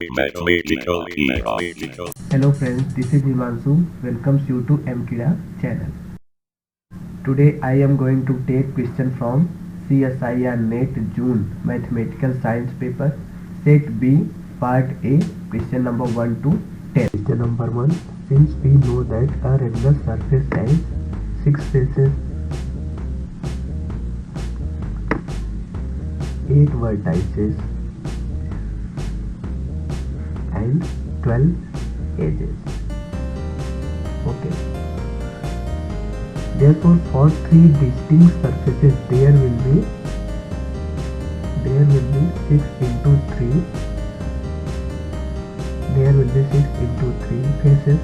Mathematical ER. Hello friends, this is Himanshu. Welcomes you to MKIDA channel. Today I am going to take question from CSIR NET June Mathematical Science paper Set B Part A question number 1 to 10. Question number 1. Since we know that a regular surface has 6 faces, 8 vertices and 12 edges. Okay. Therefore, for 3 distinct surfaces, there will be 6 into 3. There will be 6 into 3 faces,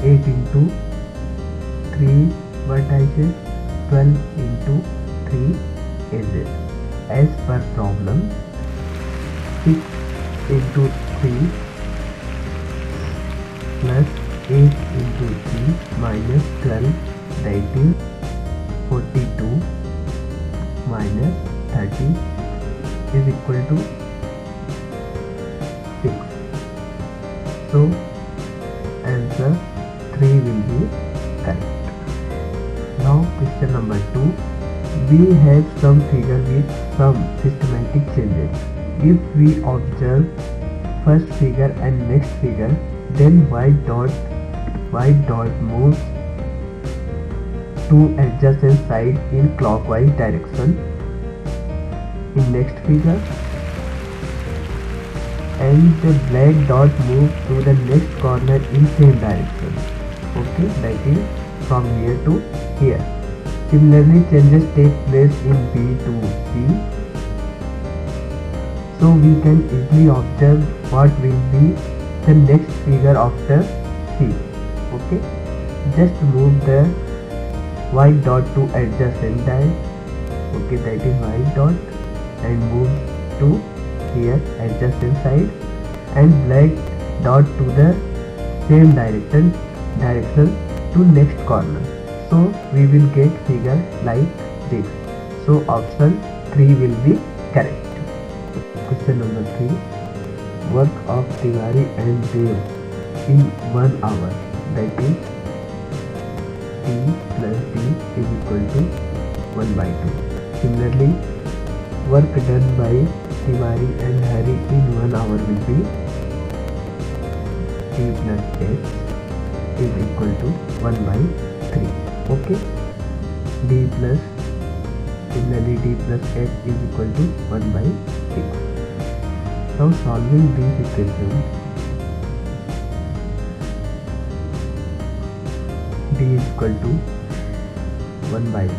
8 into 3 vertices, 12 into 3 edges. As per problem, 6 into 3 plus 8 into 3 minus 12, that is 42 minus 30 is equal to 6. So answer 3 will be correct. Now question number 2. We have some figure with some systematic changes. If we observe first figure and next figure, then white dot moves to adjacent side in clockwise direction in next figure, and the black dot moves to the next corner in same direction. Okay, that is from here to here. Similarly, changes take place in B to C. So we can easily observe what will be the next figure after C. Okay, just move the white dot to adjacent side. Okay, that is white dot, and move to here adjacent side, and black dot to the same direction to next corner. So we will get figure like this. So option 3 will be correct. Question number 3. Work of Tiwari and Dev in 1 hour, that is T plus D is equal to 1 by 2. Similarly, work done by Tiwari and Hari in 1 hour will be T plus H is equal to 1 by 3. Okay. Similarly D plus H is equal to 1 by 6. Now solving these equations, D is equal to 1 by 6,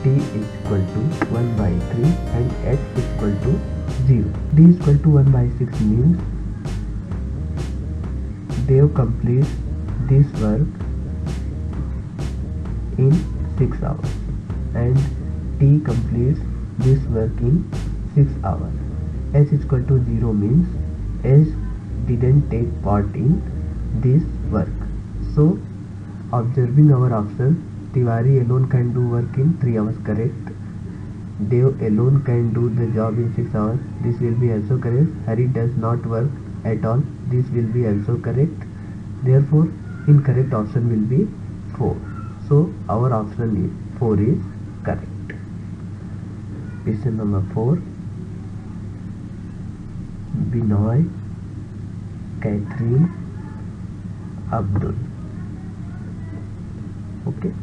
T is equal to 1 by 3, and H is equal to 0. D is equal to 1 by 6 means Dev completes this work in 6 hours, and T completes this work in 6 hours. H is equal to 0 means H didn't take part in this work. So observing our option, Tiwari alone can do work in 3 hours, correct. Dev alone can do the job in 6 hours. This will be also correct. Hari does not work at all. This will be also correct. Therefore, incorrect option will be 4. So our option is 4 is correct. Question number 4. Binoy, Catherine, Abdul. Okay.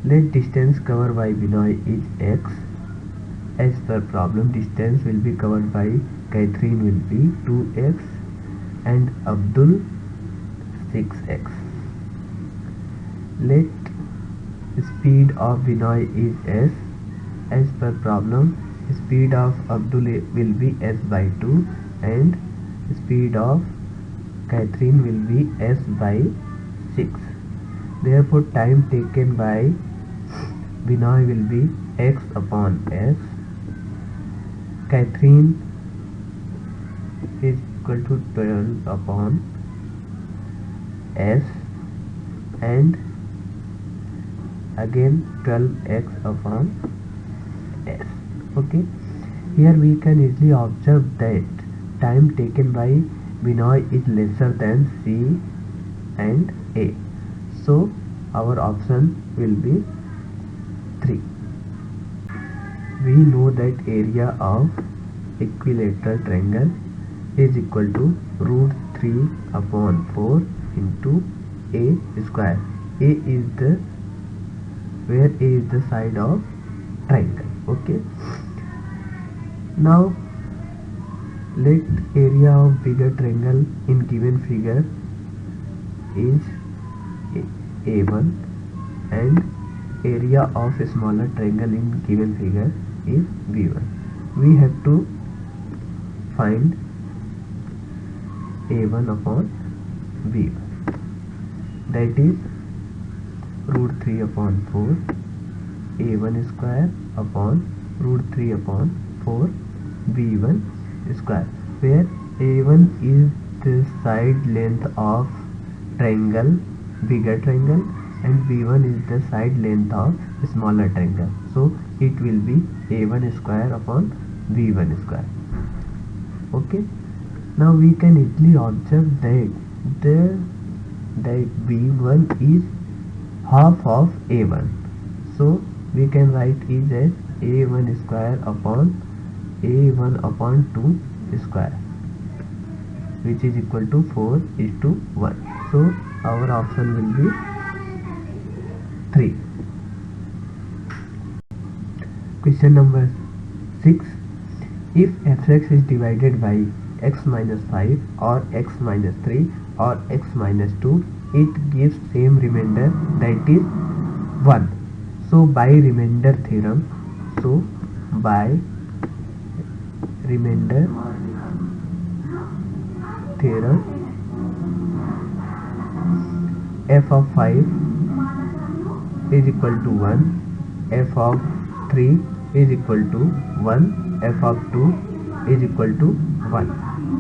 Let distance covered by Binoy is x. As per problem, distance will be covered by Catherine will be 2x and Abdul 6x. Let speed of Binoy is s. As per problem, speed of Abdul will be s by 2 and speed of Catherine will be s by 6. Therefore, time taken by Binoy will be x upon s. Catherine is equal to 12 upon s, and again 12x upon S. Okay, here we can easily observe that time taken by Binoy is lesser than C and A. So our option will be 3. We know that area of equilateral triangle is equal to root 3 upon 4 into A square. A is the where A is the side of triangle. Okay. Now let area of bigger triangle in given figure is A1 and area of a smaller triangle in given figure is B1. We have to find A1 upon B1, that is root 3 upon 4 A1 square upon root 3 upon 4 B1 square, where A1 is the side length of triangle, bigger triangle, and B1 is the side length of smaller triangle. So it will be A1 square upon B1 square. Okay. Now we can easily observe that B1 is half of A1. So we can write it as A1 square upon A1 upon 2 square, which is equal to 4:1. So our option will be 3. Question number 6. If f(x) is divided by x minus 5 or x minus 3 or x minus 2, it gives same remainder, that is 1. So by remainder theorem, f of 5 is equal to 1, f of 3 is equal to 1, f of 2 is equal to 1.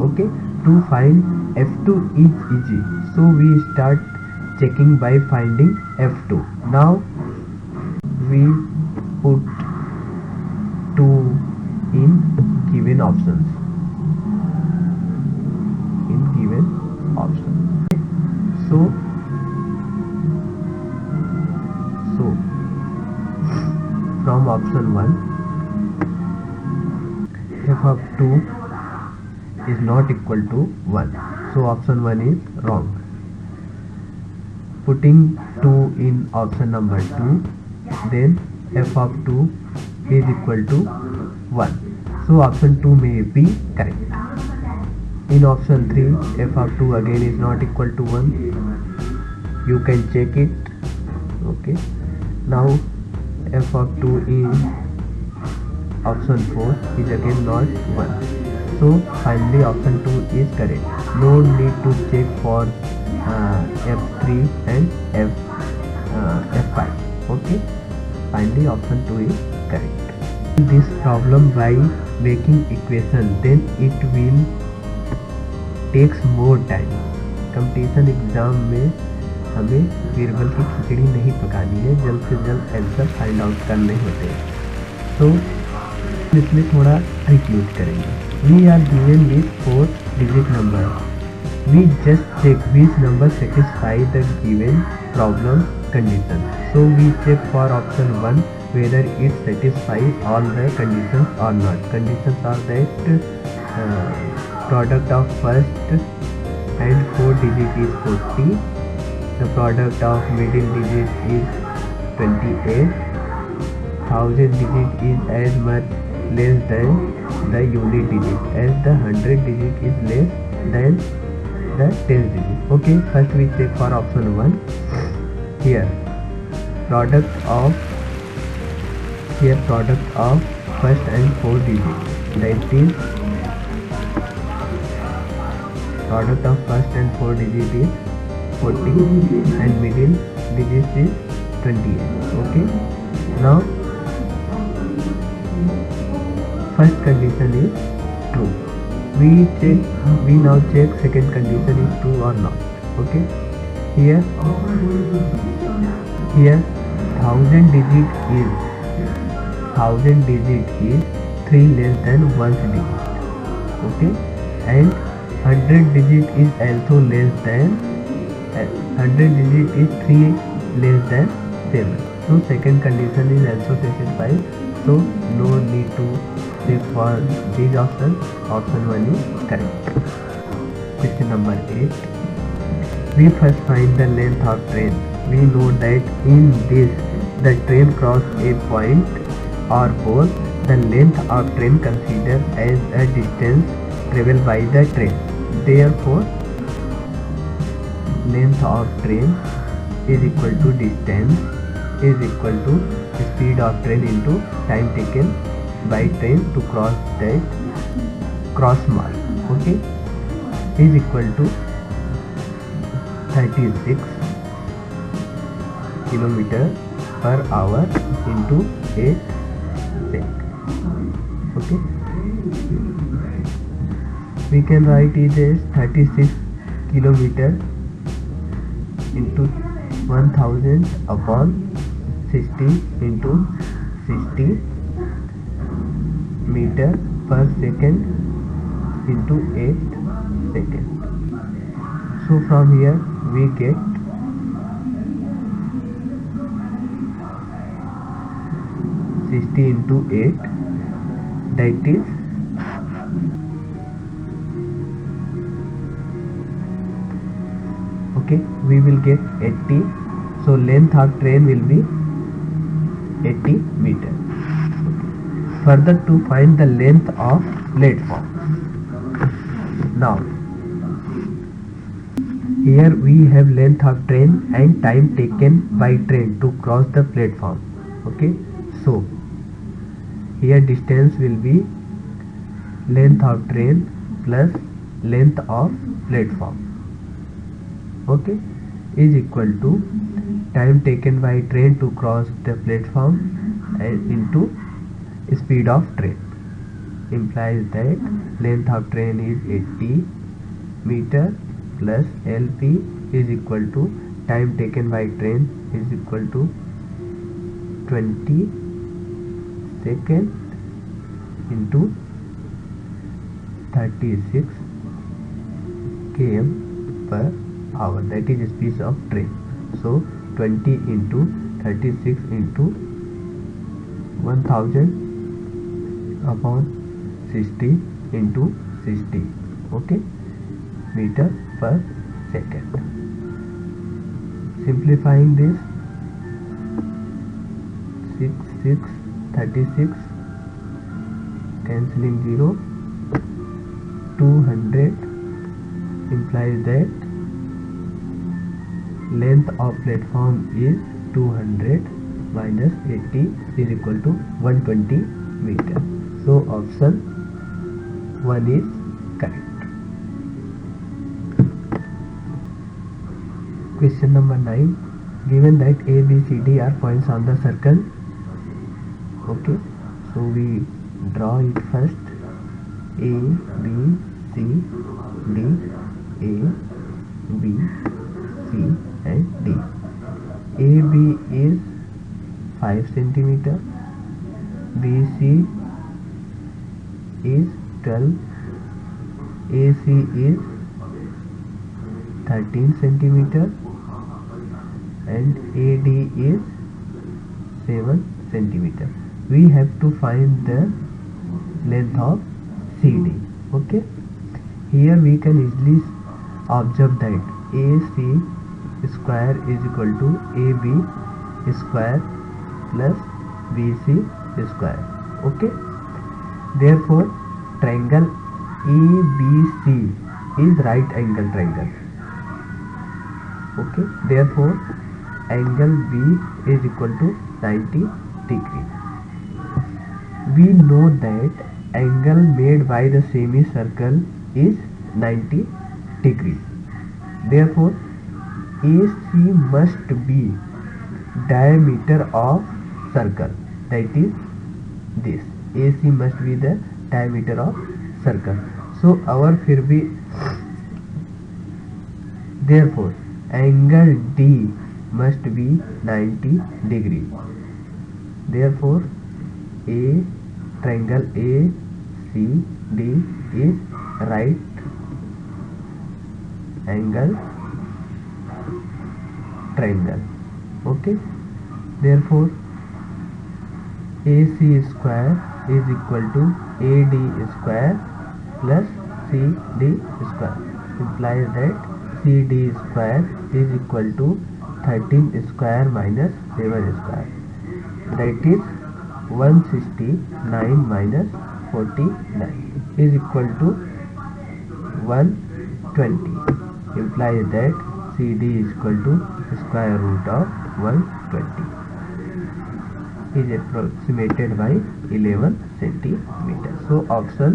Okay, to find f2 is easy, so we start checking by finding f2. Now we put 2 in given options. So from option 1, f of 2 is not equal to 1. So option 1 is wrong. Putting 2 in option number 2, then f of 2 is equal to 1. So option 2 may be correct. In option 3, f of 2 again is not equal to 1. You can check it. Okay. Now f of 2 in option 4 is again not 1. So finally option 2 is correct. No need to check for f3 and f5. Okay. Finally option 2 is correct. This problem by making equation, then it will takes more time. Competition exam में हमें बीरबल की खिचड़ी नहीं पकानी है, जल्द से जल्द answer find out करने होते हैं. तो इसमें थोड़ा ट्रिक यूज करेंगे. We are given with 4 digit number. We just check which number satisfy the given problem condition. So we check for option 1 whether it satisfies all the conditions or not. Conditions are that product of first and 4 digit is 40, the product of middle digit is 28, 1000 digit is as much less than the unit digit, as the 100 digit is less than the 10 digit. Okay, first we check for option 1. Here product of first and 4 digit, that is product of first and 4 digit is 40 and middle digit is 28. Okay, now first condition is true. We now check second condition is true or not. Okay, here 1000 digit is 1000 digit is 3 less than 1's digit. Okay, and 100 digit is also less than 100 digit is 3 less than 7. So second condition is also satisfied. So no need to check for these options. Option 1 is correct. Question number 8. We first find the length of train. We know that in this the train crossed a point or pole. The length of train considered as a distance traveled by the train. Therefore, length of train is equal to distance is equal to speed of train into time taken by train to cross that cross mark. Okay, is equal to 36 kilometer per hour into 8 sec. Okay, we can write it as 36 kilometer into 1000 upon 60 into 60 meter per second into 8 seconds. So from here we get 60 into 8, that is okay, we will get 80. So length of train will be 80 meter. Further, to find the length of platform. Now here we have length of train and time taken by train to cross the platform. Okay, so here distance will be length of train plus length of platform. Okay, is equal to time taken by train to cross the platform and into speed of train. Implies that length of train is 80 meter plus LP is equal to time taken by train is equal to 20 second into 36 km per hour, that is speed of train. So 20 into 36 into 1000 upon 60 into 60. Okay, meter per second. Simplifying this, 36 cancelling 0, 200 implies that length of platform is 200 minus 80 is equal to 120 meter. So option 1 is correct. Question number 9. Given that A, B, C, D are points on the circle. Okay, so we draw it first. A, B, C, D, A, B, C and D. AB is 5 centimeter, BC is 12, AC is 13 centimeter and AD is 7 centimeter. We have to find the length of CD. Okay, here we can easily observe that AC square is equal to AB square plus BC square. Okay, therefore triangle ABC is right angle triangle. Okay, therefore angle B is equal to 90 degree. We know that angle made by the semicircle is 90 degree. Therefore AC must be diameter of circle, that is this. AC must be the diameter of circle. So our फिर भी therefore angle D must be 90 degree. Therefore A triangle A C D is right angle triangle. Okay, therefore AC square is equal to AD square plus CD square, implies that CD square is equal to 13 square minus 7 square, that is 169 minus 49 is equal to 120, implies that CD is equal to square root of 120, is approximated by 11 centimeters. So option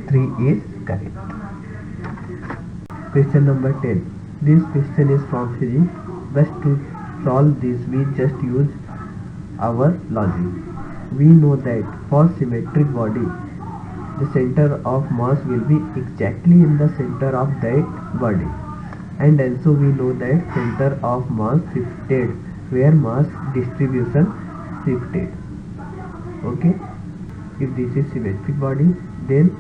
3 is correct. Question number 10. This question is from physics. Best to solve this, we just use our logic. We know that for symmetric body, the center of mass will be exactly in the center of that body, and also we know that center of mass shifted where mass distribution shifted. Okay, if this is symmetric body, then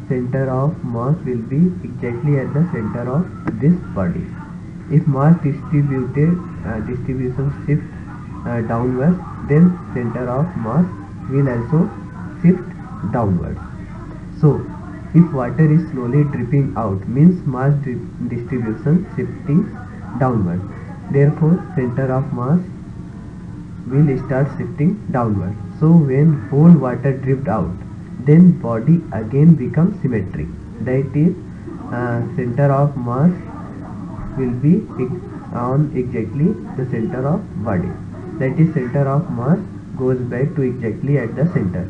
center of mass will be exactly at the center of this body. If mass distribution shift downwards, then center of mass will also shift downwards. So if water is slowly dripping out, means mass distribution shifting downward, therefore center of mass will start shifting downward. So when whole water dripped out, then body again becomes symmetric, that is center of mass will be on exactly the center of body, that is center of mass goes back to exactly at the center.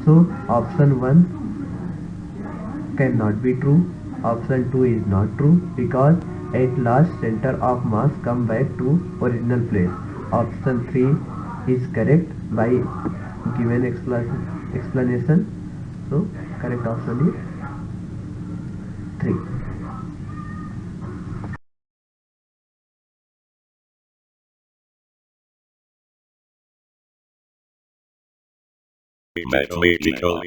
So option 1 cannot be true, option 2 is not true, because at last center of mass come back to original place. Option 3 is correct by given explanation. So correct option is 3. Mathematical